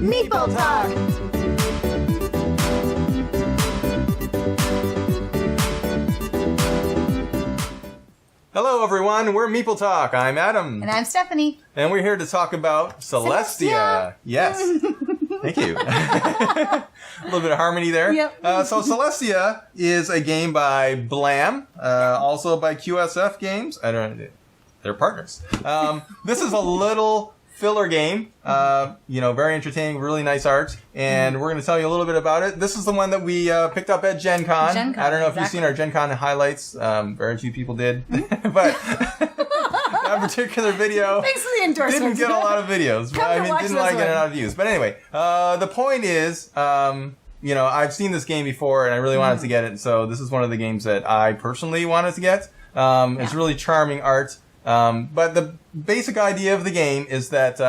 Meeple Talk! Hello everyone, we're Meeple Talk. I'm Adam. And I'm Stephanie. And we're here to talk about Celestia. Yes. Thank you. A little bit of harmony there. Yep. So Celestia is a game by Blam, also by QSF Games. They're partners. This is a little filler game. Very entertaining, really nice art. And we're going to tell you a little bit about it. This is the one that we picked up at Gen Con. I don't know if you've seen our Gen Con highlights. Very few people did. But that particular video Thanks for the endorsement. didn't get a lot of videos. Didn't like get a lot of views. But anyway, the point is, I've seen this game before and I really wanted to get it. So this is one of the games that I personally wanted to get. It's really charming art. But the basic idea of the game is that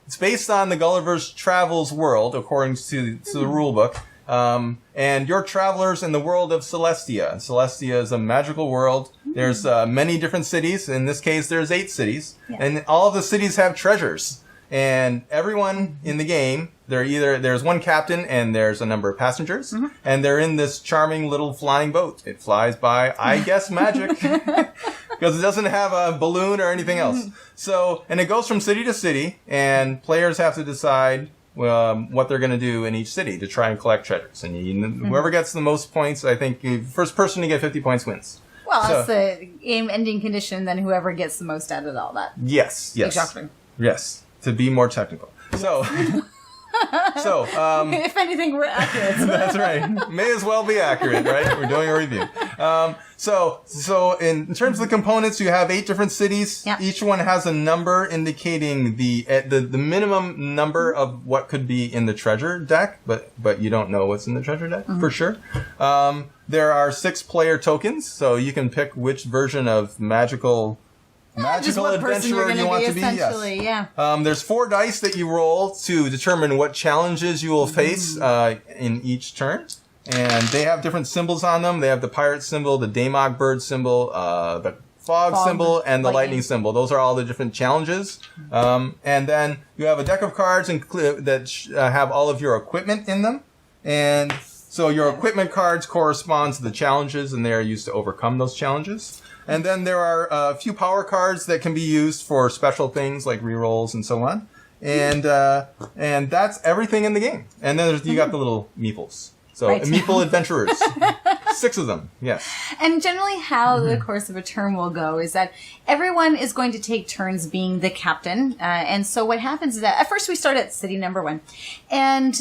it's based on the Gulliver's Travels world, according to the rule book. And you're travelers in the world of Celestia. Celestia is a magical world. There's many different cities. In this case, there's 8 cities. Yeah. And all of the cities have treasures. And everyone in the game, there's one captain and there's a number of passengers. Mm-hmm. And they're in this charming little flying boat. It flies by, I guess, magic. Because it doesn't have a balloon or anything else. So, and it goes from city to city, and players have to decide what they're going to do in each city to try and collect treasures. And whoever gets the most points, I think, first person to get 50 points wins. Well, that's the game ending condition, then whoever gets the most out of all that. Yes. Exactly. Yes, to be more technical. So... if anything, we're accurate. That's right. May as well be accurate, right? We're doing a review. So in terms of the components, you have 8 different cities. Yeah. Each one has a number indicating the minimum number of what could be in the treasure deck, but you don't know what's in the treasure deck for sure. There are 6 player tokens, so you can pick which version of magical adventurer you want to be. Yes. Yeah. There's 4 dice that you roll to determine what challenges you will face in each turn. And they have different symbols on them. They have the pirate symbol, the Daemok bird symbol, the fog symbol, and the lightning symbol. Those are all the different challenges. And then you have a deck of cards that have all of your equipment in them. And so your equipment cards correspond to the challenges, and they are used to overcome those challenges. And then there are a few power cards that can be used for special things like rerolls and so on. And that's everything in the game. And then you got the little meeples. So Meeple adventurers. 6 of them, yes. And generally how the course of a turn will go is that everyone is going to take turns being the captain. And so what happens is that at first we start at city number 1. And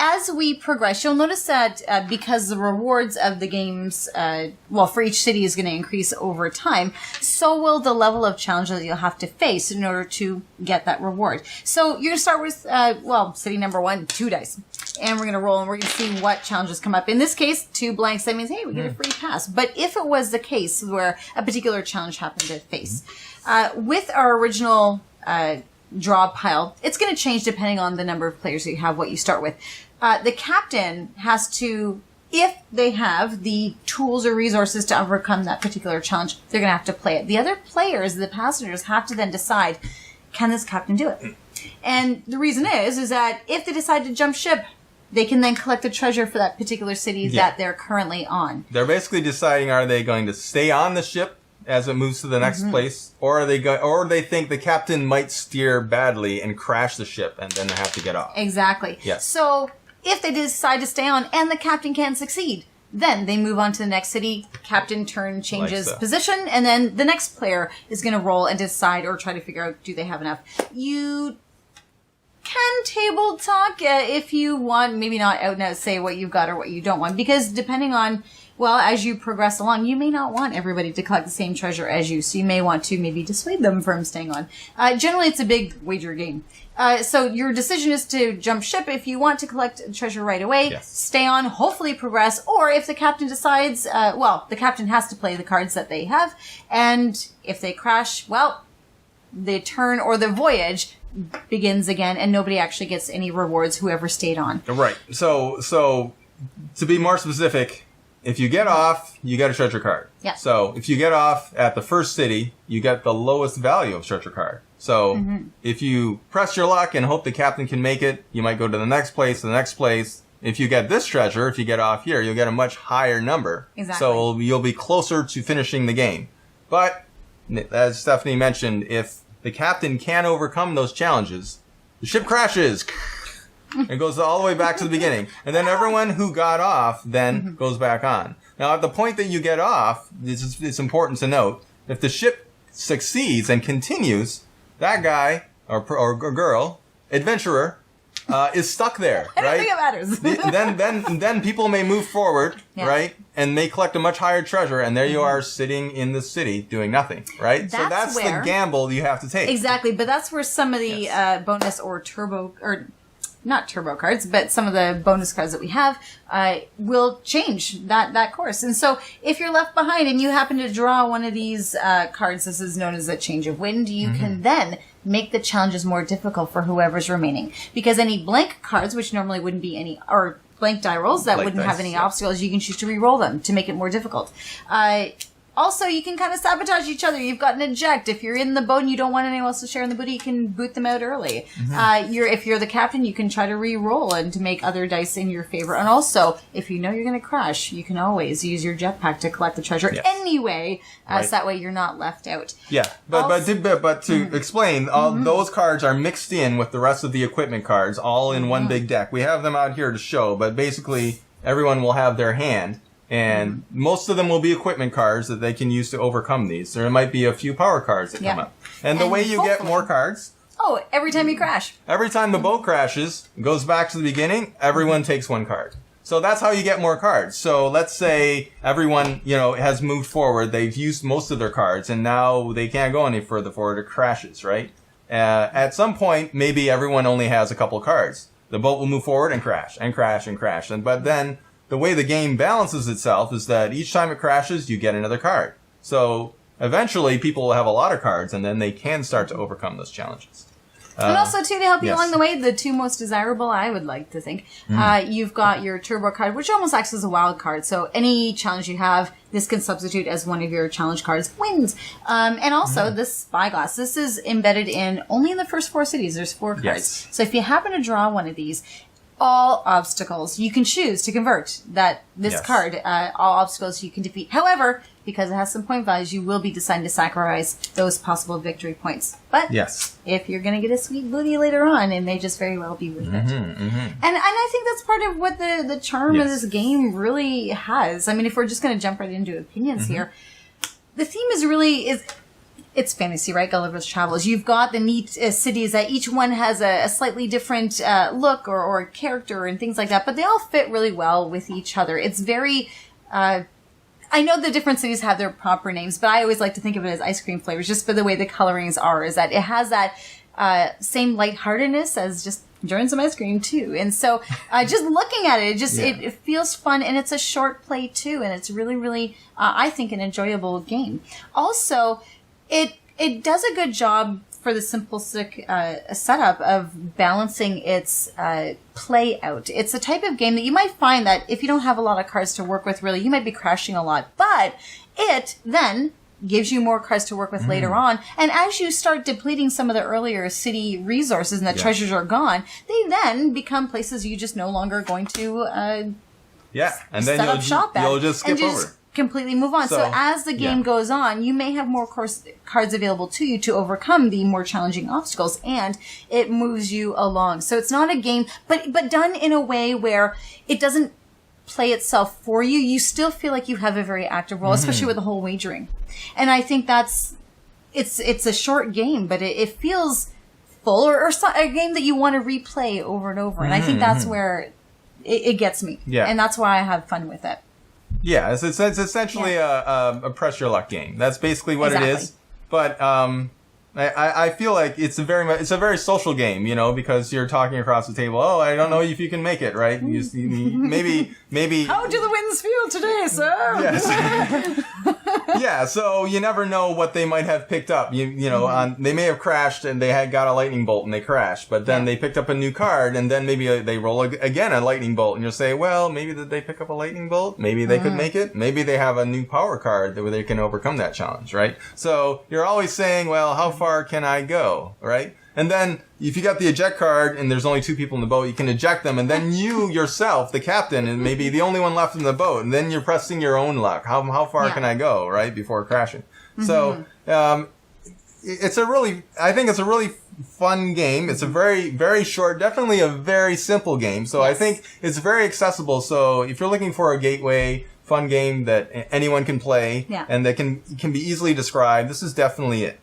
as we progress, you'll notice that because the rewards of the games, for each city is going to increase over time, so will the level of challenge that you'll have to face in order to get that reward. So you're going to start with, city number 1, 2 dice. And we're going to roll and we're going to see what challenges come up. In this case, 2 blanks, that means, hey, we get a free pass. But if it was the case where a particular challenge happened to face, with our original draw pile, it's going to change depending on the number of players that you have, what you start with. The captain has to, if they have the tools or resources to overcome that particular challenge, they're going to have to play it. The other players, the passengers, have to then decide, can this captain do it? And the reason is that if they decide to jump ship, they can then collect the treasure for that particular city that they're currently on. They're basically deciding, are they going to stay on the ship as it moves to the next place, or are they think the captain might steer badly and crash the ship and then they have to get off. Exactly. Yes. So if they decide to stay on and the captain can't succeed, then they move on to the next city, captain turn changes position, and then the next player is going to roll and decide or try to figure out, do they have enough. You can table talk if you want, maybe not out and out say what you've got or what you don't want, because depending on, as you progress along, you may not want everybody to collect the same treasure as you, so you may want to maybe dissuade them from staying on. Generally, it's a big wager game. So your decision is to jump ship if you want to collect treasure right away, stay on, hopefully progress, or if the captain decides, the captain has to play the cards that they have, and if they crash, the turn or the voyage begins again, and nobody actually gets any rewards, whoever stayed on. Right. So to be more specific, if you get off, you get a treasure card. Yeah. So if you get off at the first city, you get the lowest value of treasure card. So if you press your luck and hope the captain can make it, you might go to the next place, If you get this treasure, if you get off here, you'll get a much higher number. Exactly. So you'll be closer to finishing the game. But, as Stephanie mentioned, if the captain can't overcome those challenges, the ship crashes. It goes all the way back to the beginning. And then everyone who got off then goes back on. Now, at the point that you get off, it's important to note, if the ship succeeds and continues, that guy, or girl, adventurer, is stuck there, right? I don't think it matters. then people may move forward, right? And may collect a much higher treasure, and there you are sitting in the city doing nothing, right? So that's the gamble you have to take. Exactly, but that's where some of the bonus or turbo, or not turbo cards, but some of the bonus cards that we have will change that course. And so if you're left behind and you happen to draw one of these cards, this is known as a change of wind, you can then make the challenges more difficult for whoever's remaining. Because any blank cards, which normally wouldn't be any, or blank die rolls that wouldn't have any obstacles, you can choose to re-roll them to make it more difficult. Also, you can kind of sabotage each other. You've got an eject. If you're in the boat and you don't want anyone else to share in the booty, you can boot them out early. If you're the captain, you can try to re-roll and to make other dice in your favor. And also, if you know you're going to crash, you can always use your jetpack to collect the treasure anyway, so that way you're not left out. Yeah, but to explain, those cards are mixed in with the rest of the equipment cards, all in one big deck. We have them out here to show, but basically everyone will have their hand. And most of them will be equipment cards that they can use to overcome these. There might be a few power cards that come up. And the way you get more cards... Oh, every time you crash. Every time the boat crashes, goes back to the beginning, everyone takes one card. So that's how you get more cards. So let's say everyone, has moved forward, they've used most of their cards, and now they can't go any further forward, it crashes, right? At some point, maybe everyone only has a couple cards. The boat will move forward and crash, and crash, and crash. But then... the way the game balances itself is that each time it crashes, you get another card. So eventually, people will have a lot of cards, and then they can start to overcome those challenges. And also, too, to help you along the way, the two most desirable, I would like to think, you've got your turbo card, which almost acts as a wild card. So any challenge you have, this can substitute as one of your challenge cards. Wins! And also, this spyglass. This is embedded only in the first 4 cities. There's 4 cards. Yes. So if you happen to draw one of these... all obstacles you can choose to convert this card. All obstacles you can defeat. However, because it has some point values, you will be deciding to sacrifice those possible victory points. But if you're going to get a sweet booty later on, it may just very well be worth it. And I think that's part of what the charm of this game really has. I mean, if we're just going to jump right into opinions here, the theme is really... It's fantasy, right? Gulliver's Travels. You've got the neat cities that each one has a slightly different look or character and things like that, but they all fit really well with each other. It's very... I know the different cities have their proper names, but I always like to think of it as ice cream flavors, just for the way the colorings are, is that it has that same lightheartedness as just enjoying some ice cream, too. And so just looking at it, it feels fun, and it's a short play, too, and it's really, really, I think, an enjoyable game. Also... It does a good job for the simplistic setup of balancing its play out. It's a type of game that you might find that if you don't have a lot of cards to work with, really, you might be crashing a lot. But it then gives you more cards to work with later on. And as you start depleting some of the earlier city resources and the treasures are gone, they then become places you just no longer are going to and then you'll just skip over. Completely move on. So as the game goes on, you may have more cards available to you to overcome the more challenging obstacles, and it moves you along. So it's not a game, but done in a way where it doesn't play itself for you. You still feel like you have a very active role, especially with the whole wagering. And I think it's a short game, but it feels full, or a game that you want to replay over and over. And I think that's where it gets me. Yeah. And that's why I have fun with it. Yeah, it's essentially a press your luck game. That's basically what it is. But I feel like it's a very social game, because you're talking across the table. Oh, I don't know if you can make it, right? Maybe. How do the winds feel today, sir? Yes. Yeah, so you never know what they might have picked up. You know, they may have crashed and they had got a lightning bolt and they crashed, but then they picked up a new card and then maybe they roll again a lightning bolt and you'll say, well, maybe did they pick up a lightning bolt? Maybe they could make it. Maybe they have a new power card where they can overcome that challenge, right? So you're always saying, well, how far can I go, right? And then if you got the eject card and there's only 2 people in the boat, you can eject them and then you yourself, the captain, and maybe the only one left in the boat, and then you're pressing your own luck. How far can I go, right, before crashing? So I think it's a really fun game. It's a very, very short, definitely a very simple game. So I think it's very accessible. So if you're looking for a gateway fun game that anyone can play and that can be easily described, this is definitely it.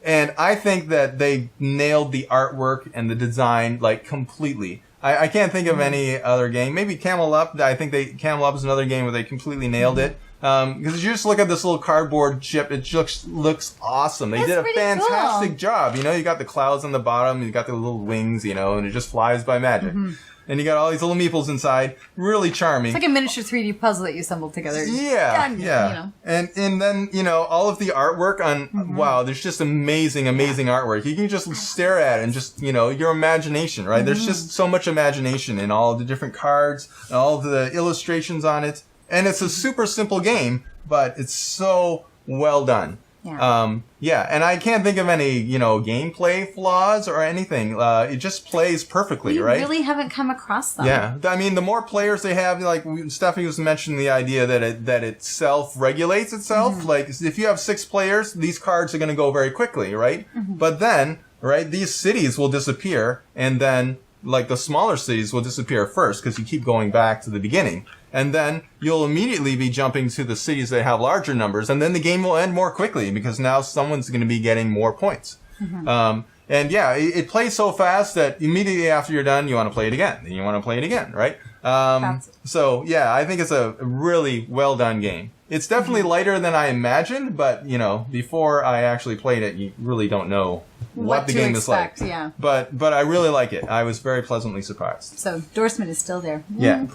And I think that they nailed the artwork and the design, like, completely. I can't think of any other game. Maybe Camel Up. I think Camel Up is another game where they completely nailed it. Because you just look at this little cardboard ship, it just looks awesome. They did a fantastic job. You know, you got the clouds on the bottom, you got the little wings, you know, and it just flies by magic. And you got all these little meeples inside. Really charming. It's like a miniature 3D puzzle that you assembled together. Yeah. You know. And then, you know, all of the artwork on, wow, there's just amazing artwork. You can just stare at it and just, you know, your imagination, right? There's just so much imagination in all of the different cards and all of the illustrations on it. And it's a super simple game, but it's so well done. And I can't think of any, you know, gameplay flaws or anything. It just plays perfectly, right? We really haven't come across them. Yeah. I mean, the more players they have, like Stephanie was mentioning the idea that it self-regulates itself. Like, if you have 6 players, these cards are going to go very quickly, right? But then, right, these cities will disappear, and then, like, the smaller cities will disappear first because you keep going back to the beginning. And then you'll immediately be jumping to the cities that have larger numbers, and then the game will end more quickly because now someone's going to be getting more points. And yeah, it plays so fast that immediately after you're done, you want to play it again. And you want to play it again, right? So yeah, I think it's a really well done game. It's definitely lighter than I imagined, but you know, before I actually played it, you really don't know what the game is like. Yeah. But I really like it. I was very pleasantly surprised. So endorsement is still there. Yeah.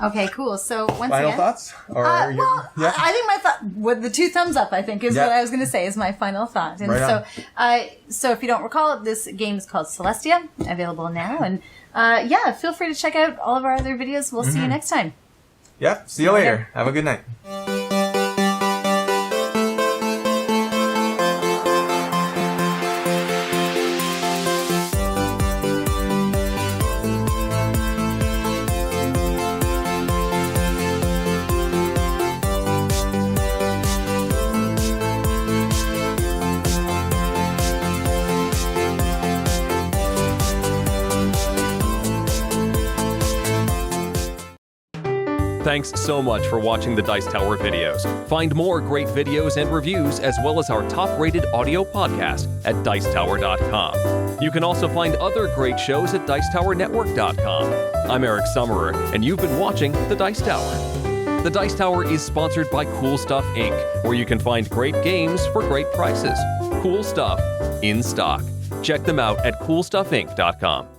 Okay, cool. So once Final again, thoughts? Or I think my thought, with the 2 thumbs up, I think is what I was going to say is my final thought. And so if you don't recall, this game is called Celestia, available now. And feel free to check out all of our other videos. We'll see you next time. Yeah, see you later. Have a good night. Thanks so much for watching the Dice Tower videos. Find more great videos and reviews, as well as our top-rated audio podcast at Dicetower.com. You can also find other great shows at Dicetowernetwork.com. I'm Eric Summerer, and you've been watching The Dice Tower. The Dice Tower is sponsored by Cool Stuff Inc., where you can find great games for great prices. Cool stuff in stock. Check them out at CoolStuffInc.com.